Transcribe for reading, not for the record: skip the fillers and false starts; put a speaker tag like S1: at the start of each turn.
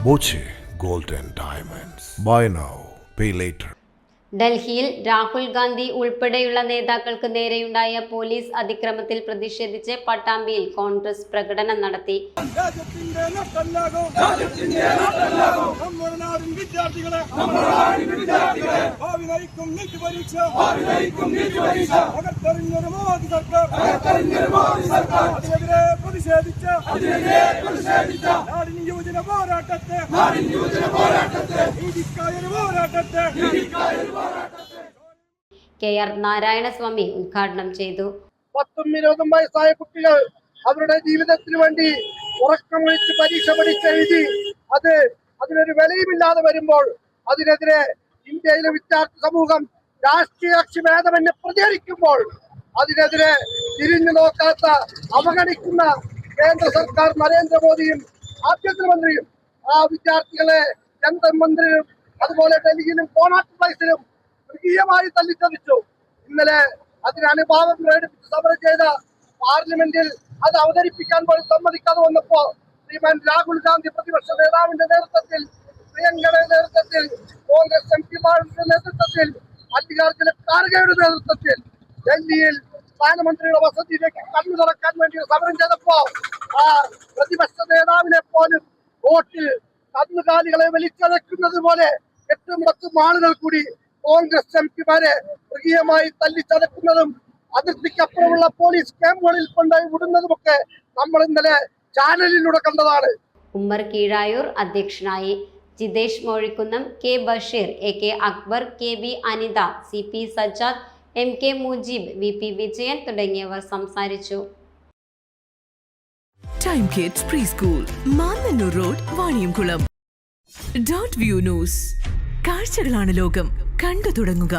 S1: Boche Gold and Diamonds. Buy now, pay later.
S2: ഡൽഹിയിൽ രാഹുൽ ഗാന്ധി ഉൾപ്പെടെയുള്ള നേതാക്കൾക്ക് നേരെയുണ്ടായ പോലീസ് അതിക്രമത്തിൽ പ്രതിഷേധിച്ച് പട്ടാമ്പിയിൽ കോൺഗ്രസ് പ്രകടനം നടത്തി. കെ.ആർ. നാരായണസ്വാമി ഉദ്ഘാടനം ചെയ്തു.
S3: 10-20 വയസ്സായ കുട്ടികൾ അവരുടെ ജീവിതത്തിന് വേണ്ടി ഉറക്കമൊഴിച്ച് പരീക്ഷ പഠിച്ചെഴുതി അതിനൊരു വിലയുമില്ലാതെ വരുമ്പോൾ അതിനെതിരെ ഇന്ത്യയിലെ വിദ്യാർത്ഥി സമൂഹം രാഷ്ട്രീയ കക്ഷി ഭേദമെന്ന് പ്രതികരിക്കുമ്പോൾ അതിനെതിരെ തിരിഞ്ഞു നോക്കാത്ത അവഗണിക്കുന്ന കേന്ദ്ര സർക്കാർ നരേന്ദ്രമോദിയും ആഭ്യന്തരമന്ത്രിയും ആ വിദ്യാർത്ഥികളെ കേന്ദ്രമന്ത്രിയും അതുപോലെ ഡൽഹിയിലും കോണാട്ട് പ്ലേസിലും മൃഗീയമായി തല്ലിച്ചതിച്ചു. ഇന്നലെ അതിന് അനുഭാവം പ്രകടിപ്പിച്ച് സമരം ചെയ്ത പാർലമെന്റിൽ അത് അവതരിപ്പിക്കാൻ പോലും സമ്മതിക്കാതെ വന്നപ്പോ ശ്രീമാൻ രാഹുൽ ഗാന്ധി പ്രതിപക്ഷ നേതാവിന്റെ നേതൃത്വത്തിൽ, പ്രിയങ്കയുടെ നേതൃത്വത്തിൽ, കോൺഗ്രസ് എംപിമാരുടെ നേതൃത്വത്തിൽ, മല്ലികാർജ്ജുന ഖാർഗെയുടെ നേതൃത്വത്തിൽ ഡൽഹിയിൽ പ്രധാനമന്ത്രിയുടെ വസതിയിലേക്ക് കണ്ണു തുറക്കാൻ വേണ്ടി സമരം ചെയ്തപ്പോ ആ പ്രതിപക്ഷ നേതാവിനെ പോലും വോട്ടിൽ കന്നുകാലികളെ വലിച്ചഴക്കുന്നത് പോലെ 8-10 ആളുകൾ കൂടി കോൺഗ്രസ് എംപിമാരെ മൃഗീയമായി തല്ലിച്ചതക്കുന്നതും അതിർത്തിക്കപ്പുറമുള്ള പോലീസ് ക്യാമ്പുകളിൽ കൊണ്ടുപോയി വിടുന്നതുമൊക്കെ നമ്മൾ ഇന്നലെ ചാനലിലൂടെ കണ്ടതാണ്.
S2: ഉമ്മർ കീഴായൂർ അധ്യക്ഷനായി. Jithesh Mozhikkunnam, K Basheer, AK. Akbar, KB. Anitha, CP. Sajjad, MK. Mujeeb, VP. Vijayan തുടങ്ങിയവർ സംസാരിച്ചു.
S4: Time kids pre school, Mannannur road, Vaniyamkulam. Dot view news. കാഴ്ചകളാണ് ലോകം, കണ്ടു തുടങ്ങുക.